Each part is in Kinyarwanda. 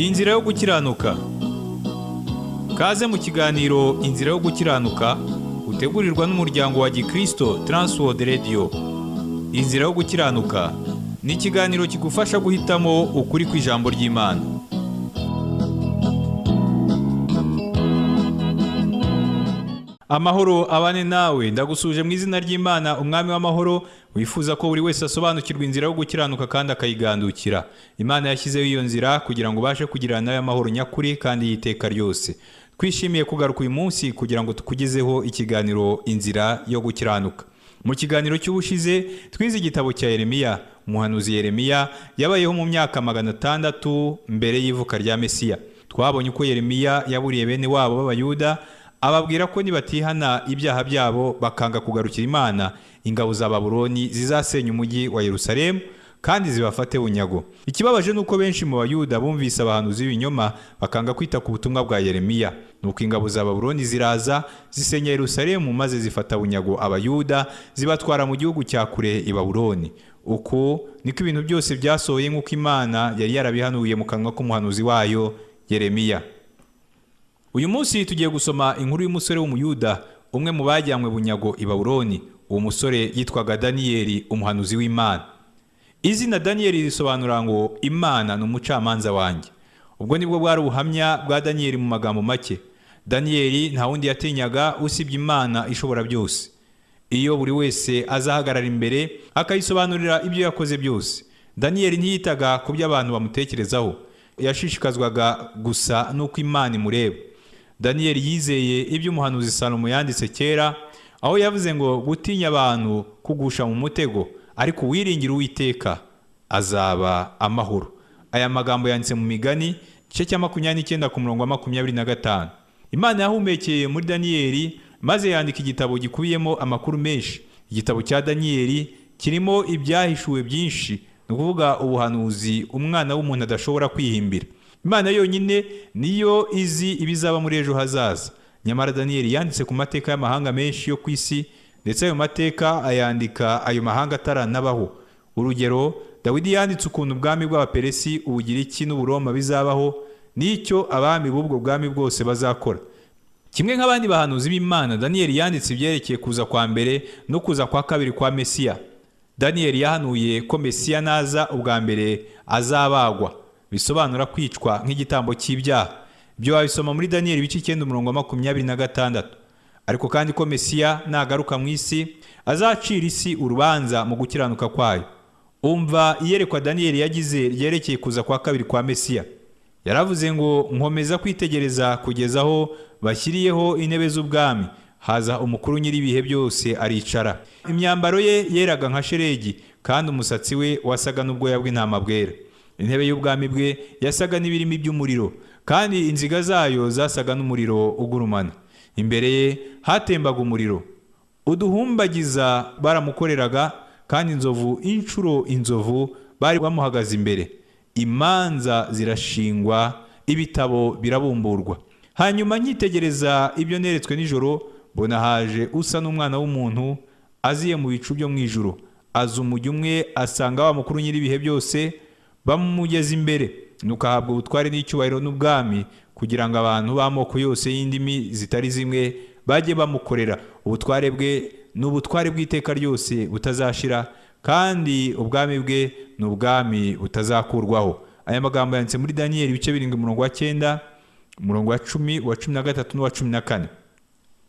Inzira yo gukiranuka. Kaze mu kiganiro Inzira yo gukiranuka utegurirwa n'umuryango wa Gikristo Transworld Radio. Inzira yo gukiranuka ni ikiganiro kigufasha guhitamo ukuri kw'ijambo ry'Imana. Amahoro abane nawe, ndagusuje mu izina ry'Imana umwami w'amahoro, wifuza ko buri wese asobanukirwa inzira yo gukiranuka kandi akayigandukira. Imana yashyizeho iyo nzira kugira ngo ubashe kugirana nayo amahoro nyakuri kandi y'iteka ryose. Twishimiye kugaruka uyu munsi kugira ngo tukugezeho ikiganiro Inzira yo gukiranuka. Mu kiganiro cy'ubushize twize igitabo cya Yeremiya. Umuhanuzi Yeremiya yabayeho mu myaka 600 mbere y'ivuka rya Mesiya. Twabonye uko Yeremiya yaburiye bene wabo b'Abayuda, ababwira ko nibatihana ibyaha byabo bakanga kugarukira Imana, ingabo za Babuloni zizasenya umujyi wa Yerusalemu kandi zibafate bunyago. Ikibabaje nuko benshi mu Bayuda bumvise abahanuzi b'ibinyoma bakanga kwita ku butumwa bwa Yeremiya. Nuko ingabo za Babuloni ziraza zisenya Yerusalemu maze zifata bunyago Abayuda zibatwara mu gihugu cya kure i Babuloni. Uko niko ibintu byose byasohoye nk'uko Imana yari yarabihanuye mu kanwa k'umuhanuzi wayo Yeremiya. Uyu munsi tugiye gusoma inkuru y'umusore w'Umuyuda, umwe mu bajyanywe bunyago i Babuloni. Uwo musore yitwaga Daniyeli, umuhanuzi w'Imana. Izina Daniyeli risobanura ngo Imana ni umucamanza wanjye. Ubwo nibwo bwari ubuhamya bwa Daniyeli mu magambo make. Daniyeli nta wundi yatinyaga usibye Imana ishobora byose. Iyo buri wese azahagarara imbere akayisobanurira ibyo yakoze byose, Daniyeli ntiyitaga ku byo abantu bamutekerezaho. Yashishikazwaga gusa nuko Imana imureba. Daniyeli yizeye ibyo umuhanuzi Salomo yanditse kera, aho yavuze ngo gutinya abantu kugusha mu mutego, ariko uwiringira Uwiteka azaba amahoro. Aya magambo yanditse mu Migani igice cya 29 ku murongo wa 25. Imana yahumekeye muri Daniyeli maze yandika igitabo gikubiyemo amakuru menshi. Igitabo cya Daniyeli kirimo ibyahishuwe byinshi, ni ukuvuga ubuhanuzi umwana w'umuntu adashobora kwihimbira. Imana yonyine niyo izi ibizaba muri ejo hazaza. Nyamara Daniyeli yanditse ku mateka y'amahanga menshi yo ku isi, ndetse ayo mateka ayandika ayo mahanga ataranabaho. Urugero, Dawidi yanditse ukuntu ubwami bw'Abaperesi, Ubugiriki n'Uburoma bizabaho, n'icyo abami b'ubwo bwami bwose bazakora. Kimwe nk'abandi bahanuzi b'Imana, Daniyeli yanditse ibyerekeye kuza kwa mbere no kuza kwa kabiri kwa Mesiya. Daniyeli yahanuye ko Mesiya naza ubwa mbere azabagwa, bisobanura kwicwa nk'igitambo cy'ibyaha. Ibyo wabisoma muri Daniyeli ibice 9 umurongo wa 26. Ariko kandi ko Mesiya nagaruka mu isi azacira isi urubanza mu gukiranuka kwayo. Umva iyerekwa Daniyeli yagize ryerekeye kuza kwa kabiri kwa Mesiya. Yaravuze ngo nkomeza kwitegereza kugeza aho bashyiriyeho intebe z'ubwami, haza umukuru nyir'ibihe byose aricara. Imyambaro ye yeraga nka sheregi, kandi umusatsi we wasaga n'ubwoya bw'intama bwera. Intebe y'ubwami bwe yasaga n'ibirimi by'umuriro, kandi inziga zayo zasaga n'umuriro ugurumana. Imbere ye hatembaga umuriro. Uduhumbagiza baramukoreraga, kandi inzovu bari bamuhagaze imbere. Imanza zirashingwa, ibitabo birabumburwa. Hanyuma nkitegereza ibyo neretswe nijoro, mbona haje usa n'umwana w'umuntu aziye mu bicu byo mu ijuru. Aza umujyi umwe asanga wa mukuru nyir'ibihe byose, bamumugeza imbere. Nuko ahabwa ubutware n'icyubahiro n'ubwami, kugira ngo abantu b'amoko yose y'indimi zitari zimwe bajye bamukorera. Ubutware bwe ni ubutware bw'iteka ryose butazashira, kandi ubwami bwe ni ubwami butazakurwaho. Aya magambo yanditse muri Daniyeli ibice 7 umurongo wa 9, umurongo wa 10, wa 13 n'uwa 14.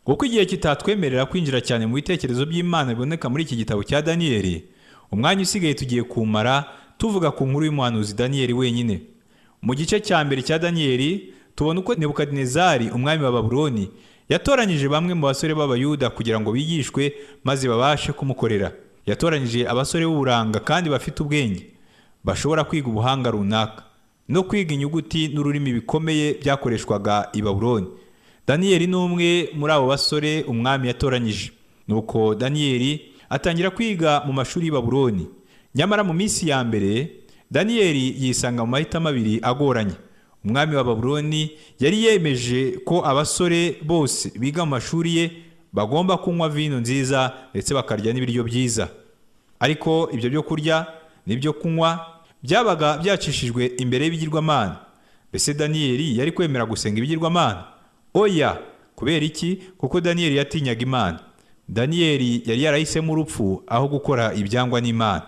Kuko igihe kitatwemerera kwinjira cyane mu bitekerezo by'Imana biboneka muri iki gitabo cya Daniyeli, umwanya usigaye tugiye kumara tuvuga ku nkuru y'umuhanuzi Daniyeli wenyine. Mu gice cya mbere cya Daniyeli tubona uko Nebukadinezari umwami wa Babuloni yatoranyije bamwe mu basore b'Abayuda kugira ngo bigishwe maze babashe kumukorera. Yatoranyije abasore b'uburanga kandi bafite ubwenge, bashobora kwiga ubuhanga runaka no kwiga inyuguti n'ururimi bikomeye byakoreshwaga i Babuloni. Daniyeli ni umwe muri abo basore umwami yatoranyije. Nuko Daniyeli atangira kwiga mu mashuri y'i Babuloni. Nyamara mu minsi ya mbere Daniyeli yisanga mu mahitamo abiri agoranye. Umwami wa Babuloni yari yemeje ko abasore bose biga mu mashuri ye bagomba kunywa vino nziza ndetse bakarya n'ibiryo byiza. Ariko ibyo byo kurya n'ibyo kunywa byabaga byacishijwe imbere y'ibigirwamana. Mbese Daniyeli yari kwemera gusenga ibigirwamana? Oya. Kubera iki? Kuko Daniyeli yatinyaga Imana. Daniyeli yari yarahisemo urupfu aho gukora ibyangwa n'Imana.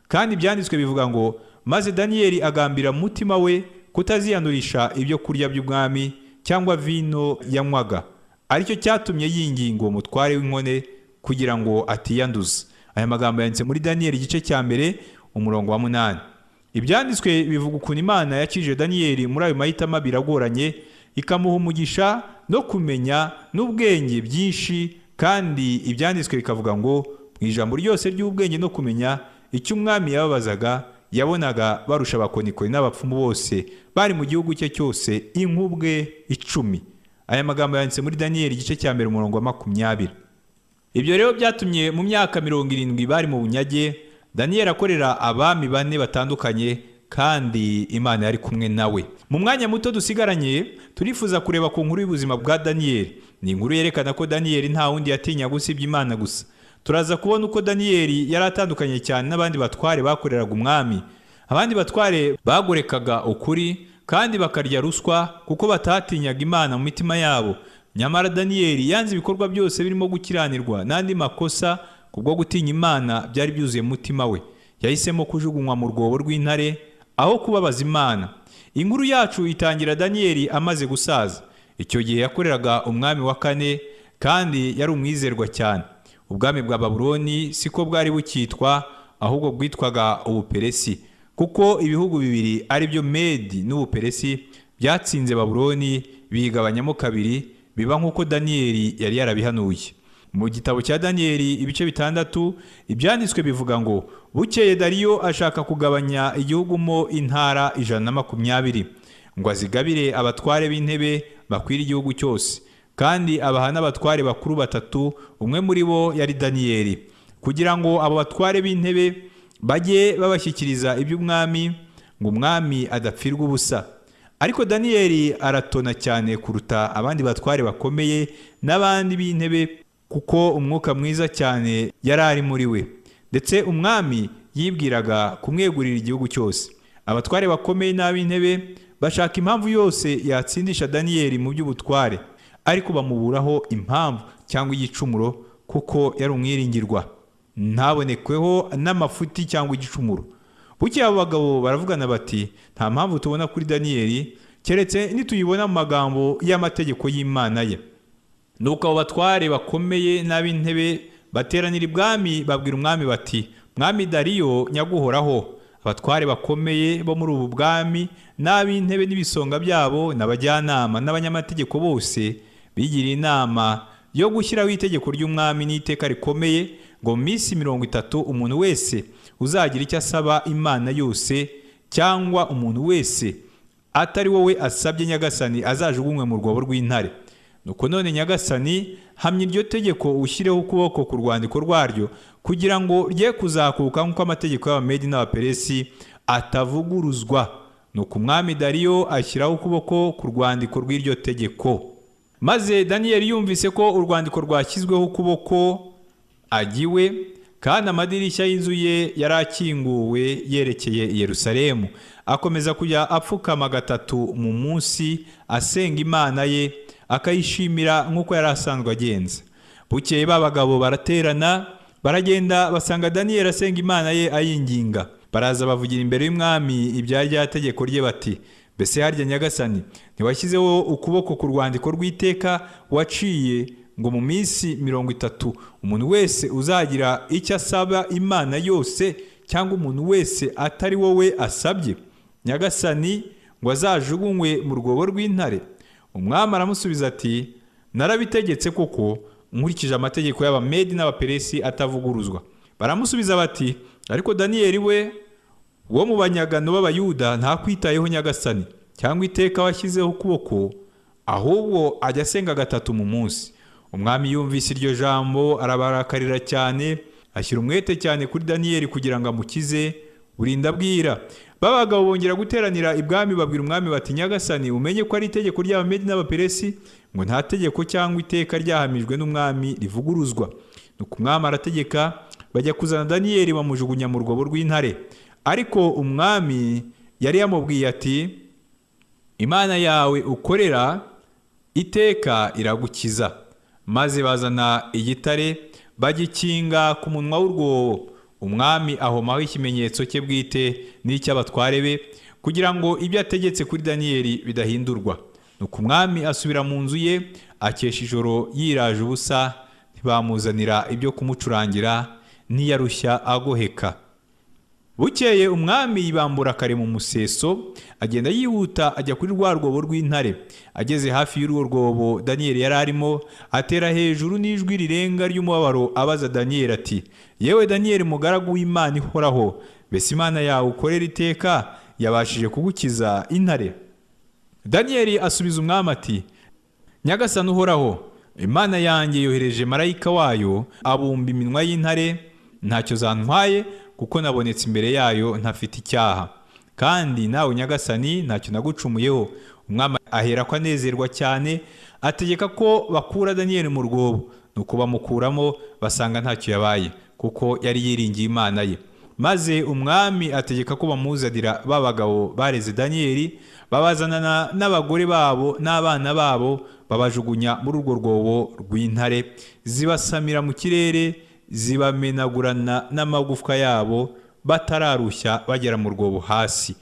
Kandi ibyanditswe bivuga ngo maze Daniyeli agambira mu mutima we kutaziyandurisha ibyo kurya by'ubwami cyangwa vino yanywaga. Aricyo cyatumye yinginga uwo mutware w'inkone kugira ngo atiyanduza. Aya magambo yanditse muri Daniyeli igice cya mbere umurongo wa 8. Ibyanditswe bivuga ukuntu Imana yakije Daniyeli muri ayo mahitamo abiri agoranye, ikamuha umugisha no kumenya n'ubwenge byinshi. Kandi ibyanditswe bikavuga ngo mu ijambo ryose ry'ubwenge no kumenya icyo umwami yababazaga, yabonaga barusha abakonikoni n'abapfumu bose bari mu gihugu cye cyose inkubwe 10. Aya magambo yanditse muri Daniyeli igice cya mbere umurongo wa 20. Ibyo rero byatumye mu myaka 70 bari mu bunyage Daniyeli akorera abami 4 batandukanye, kandi Imana yari kumwe nawe. Mu mwanya muto dusigaranye turifuza kureba ku nkuru y'ubuzima bwa Daniyeli. Ni inkuru yerekana ko Daniyeli nta wundi yatinya gusibya Imana gusa. Turaza kubona uko Daniyeli yari atandukanye cyane n'abandi batware bakoreraga umwami. Abandi batware bagorekaga ukuri kandi bakarya ruswa kuko batatinyaga Imana mu mitima yabo. Nyamara Daniyeli yanze ibikorwa byose birimo gukiranirwa n'andi makosa kubwo gutinya Imana byari byuzuye mu mutima we. Yahisemo kujugunywa mu rwobo rw'intare aho kubabaza Imana. Inkuru yacu itangira Daniyeli amaze gusaza. Icyo gihe yakoreraga umwami wa 4 kandi yari umwizerwa cyane. Ubwami bwa Babuloni siko bwari bukitwa, ahubwo bwitwaga Ubuperesi, kuko ibihugu bibiri ari byo Medi n'Ubuperesi byatsinze Babuloni bigabanyamo kabiri, biba nk'uko Daniyeli yari yarabihanuye. Mu gitabo cya Daniyeli ibice 6 ibyanditswe bivuga ngo bukeye Dariyo ashaka kugabanya igihugu mo intara 120 ngo azigabire abatware b'intebe bakwira igihugu cyose, kandi abaha n'abatware bakuru 3, umwe muri bo yari Daniyeli, kugira ngo abo batware b'intebe bajye babashyikiriza iby'umwami ngo umwami adapfirwa ubusa. Ariko Daniyeli aratona cyane kuruta abandi batware bakomeye n'abandi b'intebe, kuko umwuka mwiza cyane yari ari muri we, ndetse umwami yibwiraga kumwegurira igihugu cyose. Abatware bakomeye n'ab'intebe bashaka impamvu yose yatsindisha Daniyeli mu by'ubutware, ariko bamuburaho impamvu cyangwa igicumuro, kuko yari umwiringirwa, ntabonekweho n'amafuti cyangwa igicumuro. Bukeye abo bagabo baravugana bati, nta mpamvu tubona kuri Daniyeli keretse nituyibona mu magambo y'amategeko y'Imana ye. Nuko abo batware bakomeye n'ab'intebe bateranira ibwami babwira umwami bati, mwami Dariyo nyaguhoraho, abatware bakomeye bo muri ubu bwami n'ab'intebe n'ibisonga byabo n'abajyanama n'abanyamategeko bose bigiriye inama yo gushyiraho itegeko ry'umwami n'iteka rikomeye ngo mu minsi 30 umuntu wese uzagira icyo asaba Imana yose, cyangwa umuntu wese atari wowe asabye Nyagasani azajugunywe mu rwobo rw'intare. Nuko none Nyagasani, hamya iryo tegeko ushyireho ukuboko ku rwandiko rwaryo, kugira ngo rye kuzakuka nk'uko amategeko y'Abamedi n'Abaperesi atavuguruzwa. Nuko umwami Dariyo ashyiraho ukuboko ku rwandiko rw'iryo tegeko. Maze Daniyeli yumvise ko urwandiko rwashyizweho ukuboko agiwe, kandi amadirishya y'inzu ye yari akinguwe yerekeye i Yerusalemu. Akomeza kujya apfukama 3 mu munsi asenga Imana ye, akayishimira nk'uko yari asanzwe agenza. Bukeye babagabo baraterana, baragenda basanga Daniyeli asenga Imana ye ayinginga. Baraza bavugira imbere y'umwami ibya rya tegeko rye bati, mbese harya Nyagasani ntiwashyizeho ukuboko ku rwandiko rw'iteka waciye ngo mu minsi 30 umuntu wese uzagira icyo asaba Imana yose, cyangwa umuntu wese atari wowe asabye Nyagasani ngo azajugunywe mu rwobo rw'intare? Umwami aramusubiza ati, narabitegetse koko nkurikije amategeko y'Abamedi n'Abaperesi atavuguruzwa. Baramusubiza bati, ariko Daniyeli we wo mu banyagano b'Abayuda ntakwitayeho Nyagasani cyangwa iteka washyizeho ukuboko, ahubwo ajya asenga 3 mu munsi. Umwami yumvise iryo jambo arabarakarira cyane, ashyira umwete cyane kuri Daniyeli kugira ngo amukize, burinda bwira. Babagabo bongera guteranira ibwami babwira umwami bati, Nyagasani umenye ko ari itegeko ry'Abamedi n'Abaperesi ngo nta tegeko cyangwa iteka ryahamijwe n'umwami rivuguruzwa. Nuko umwami arategeka, bajya kuzana Daniyeli bamujugunya mu rwobo rw'intare. Ariko umwami yari yamubwiye ati, Imana yawe ukorera iteka iragukiza. Maze bazana igitare bagikinga ku munwa w'urwobo. Umwami ahomaho ikimenyetso cye bwite n'icy'abatware be, kugira ngo ibyo ategetse kuri Daniyeli bidahindurwa. Nuko umwami asubira mu nzu ye, akesha ijoro yiraje ubusa, ntibamuzanira ibyo kumucurangira, ntiyarushya agoheka. Bukeye umwami yibambura kare mu museso, agenda yihuta ajya kuri rwa rwobo rw'intare. Ageze hafi y'urwo rwobo Daniyeli yari arimo, atera hejuru n'ijwi rirenga ry'umubabaro abaza Daniyeli ati, yewe Daniyeli mugaragu w'Imana ihoraho, mbese Imana yawe ukorera iteka yabashije kugukiza intare? Daniyeli asubiza umwami ati, Nyagasani uhoraho, Imana yanjye yohereje marayika wayo abumba iminwa y'intare, ntacyo zantwaye, kuko nabonetse imbere yayo ntafite icyaha. Kandi nawe Nyagasani ntacyo nagucumuyeho. Umwami ahera ko anezerwa cyane, ategeka ko bakura Daniyeli mu rwobo. Nuko bamukuramo, basanga ntacyo yabaye, kuko yari yiringiye Imana ye. Maze umwami ategeka ko bamuzanira ba bagabo bareze Daniyeli, babazanana n'abagore babo n'abana babo, babajugunya muri urwo rwobo rw'intare, zibasamira mu kirere, zibamenagurana n'amagufwa yabo, batararushya bagera mu rwobo hasi.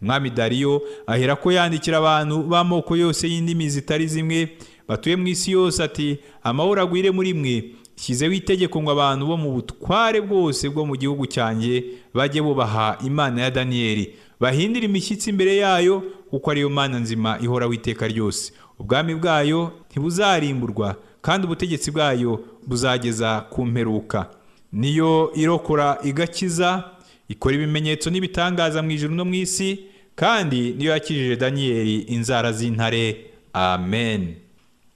Umwami Dariyo ahera ko yandikira abantu b'amoko yose y'indimi zitari zimwe batuye mu isi yose ati, amahoro agwire muri mwe. Shyizeho itegeko ngo abantu bo mu butware bwose bwo mu gihugu cyanjye bajye bubaha Imana ya Daniyeli, bahindire imishyitsi imbere yayo, kuko ariyo Mana nzima ihoraho iteka ryose. Ubwami bwayo ntibuzarimburwa, kandi ubutegetsi bwayo buzageza ku mperuka. Niyo irokora igakiza, ikora ibimenyetso n'ibitangaza mu ijuru no mu isi, kandi niyo yakijije Daniyeli inzara z'intare. Amen.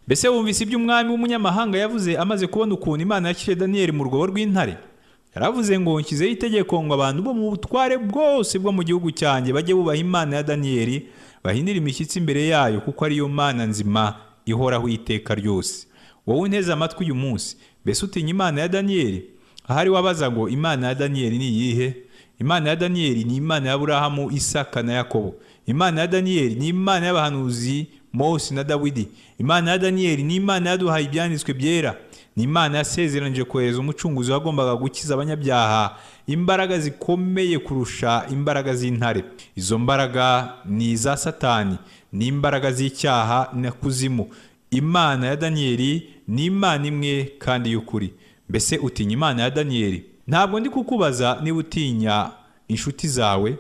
Mbese wumvise ibyo umwami w'umunyamahanga yavuze amaze kubona ukuntu Imana yakijije Daniyeli mu rwobo rw'intare? Yaravuze ngo, nshyizeho itegeko ngo abantu bo mu butware bwose bwo mu gihugu cyanjye bajye bubaha Imana ya Daniyeli, bahindire imishyitsi imbere yayo, kuko ariyo Mana nzima ihoraho iteka ryose. Wowe unteze amatwi uyu munsi, mbese utinya Imana ya Daniyeli? Ahari wabaza ngo Imana ya Daniyeli ni iyihe? Imana ya Daniyeli ni Imana ya Aburahamu, Isaka na Yakobo. Imana ya Daniyeli ni Imana y'abahanuzi Mose na Dawidi. Imana ya Daniyeli ni Imana yaduhaye ibyanditswe byera. Ni Imana yasezeranije kohereza umucunguzi wagombaga gukiza abanyabyaha, imbaraga zikomeye kurusha imbaraga z'intare. Izo mbaraga ni iza Satani, ni imbaraga z'icyaha na kuzimu. Imana ya Daniyeli ni Imana imwe kandi y'ukuri. Mbese utinya Imana ya Daniyeli? Ntabwo ndi kukubaza niba utinya inshuti zawe,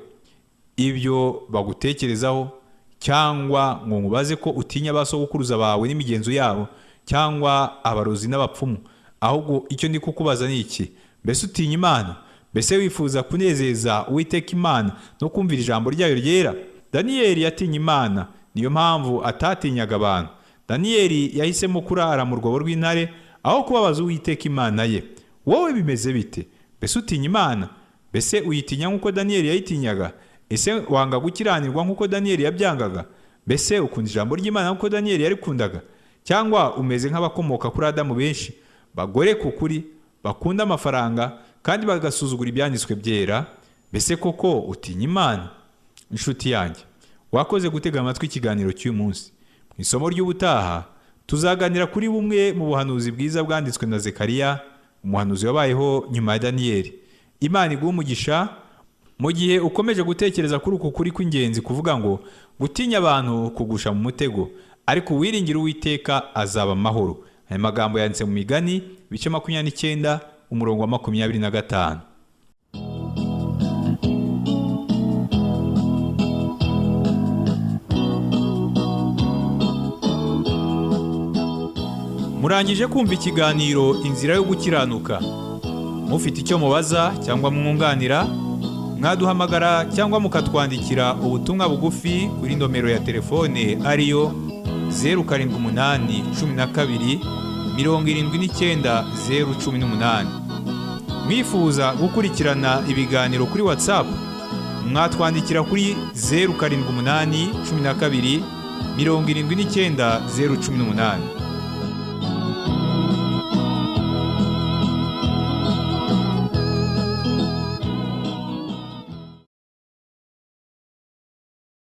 ibyo bagutekerezaho, cyangwa ngo nkubaze ko utinya abasogokuruza bawe n'imigenzo yabo, cyangwa abarozi n'abapfumu. Ahubwo icyo ndi kukubaza ni iki: mbese utinya Imana? Mbese wifuza kunezeza Uwiteka Imana no kumvira ijambo ryayo ryera? Daniyeli yatinye Imana, niyo mpamvu atatinyaga abantu. Daniyeli yahisemo kurara mu rwobo rw'intare aho kubabaza Uwiteka Imana ye. Wowe bimeze bite? Mbese utinya Imana? Mbese uyitinya nk'uko Daniyeli yayitinyaga? Ese wanga gukiranirwa nk'uko Daniyeli yabyangaga? Mbese ukunda ijambo ry'Imana nk'uko Daniyeli yarikundaga? Cyangwa umeze nk'abakomoka kuri Adamu benshi, bagore ku kuri, bakunda amafaranga, kandi bagasuzugura ibyanditswe byera? Mbese koko utinya Imana? Inshuti yanjye, wakoze gutega amatwi ikiganiro cy'uyu munsi. Mu isomo ry'ubutaha tuzaganira kuri bumwe mu buhanuzi bwiza bwanditswe na Zekariya, umuhanuzi wabayeho nyuma ya Daniyeli. Imana iguhe umugisha mu gihe ukomeje gutekereza kuri uku kuri kw'ingenzi kuvuga ngo gutinya abantu kugusha mu mutego, ariko uwiringira Uwiteka azaba amahoro. Aya magambo yanditse mu Migani ibice 29 umurongo wa 25. Murangije kumva ikiganiro Inzira yo gukiranuka. Mufite icyo mubaza cyangwa mwunganira, mwaduhamagara cyangwa mukatwandikira ubutumwa bugufi kuri nomero ya telefone ariyo 0788 12 79 018. Mwifuza gukurikirana ibiganiro kuri WhatsApp, mwatwandikira kuri 0788 12 79 018.